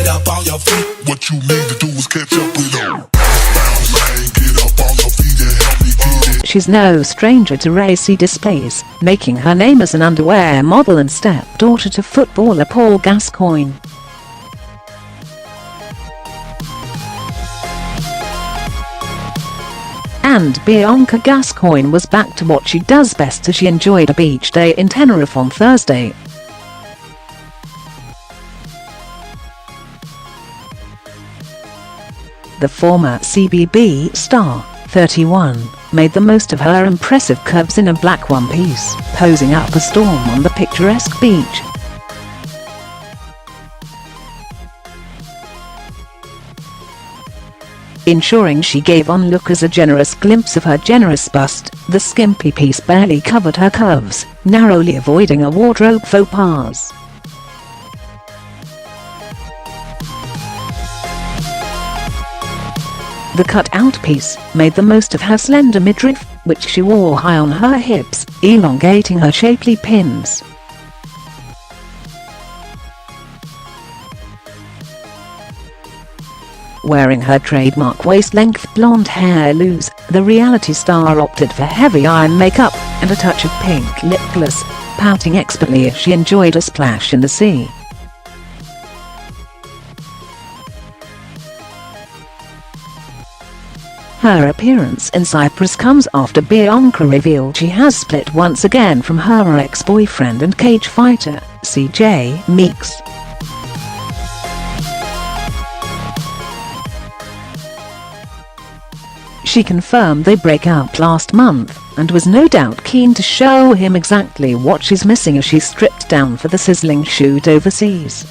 get up on your feet. What you need to do is catch up with her. Bounce, man, get up on your feet and help me get it. She's no stranger to racy displays, making her name as an underwear model and stepdaughter to footballer Paul Gascoigne. And Bianca Gascoigne was back to what she does best as she enjoyed a beach day in Tenerife on Thursday. The former CBB star, 31, made the most of her impressive curves in a black one-piece, posing up a storm on the picturesque beach. Ensuring she gave onlookers a generous glimpse of her generous bust, the skimpy piece barely covered her curves, narrowly avoiding a wardrobe faux pas. The cut-out piece made the most of her slender midriff, which she wore high on her hips, elongating her shapely pins. Wearing her trademark waist-length blonde hair loose, the reality star opted for heavy eye makeup and a touch of pink lip gloss, pouting expertly as she enjoyed a splash in the sea. Her appearance in Cyprus comes after Bianca revealed she has split once again from her ex-boyfriend and cage fighter, CJ Meeks. She confirmed they broke up last month, and was no doubt keen to show him exactly what she's missing as she stripped down for the sizzling shoot overseas.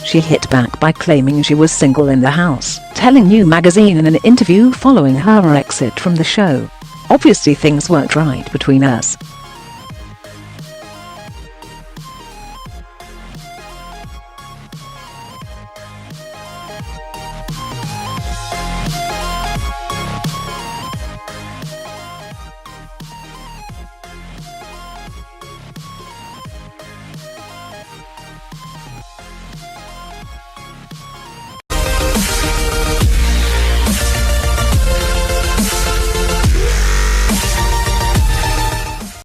She hit back by claiming she was single in the house, telling New magazine in an interview following her exit from the show, "Obviously things weren't right between us,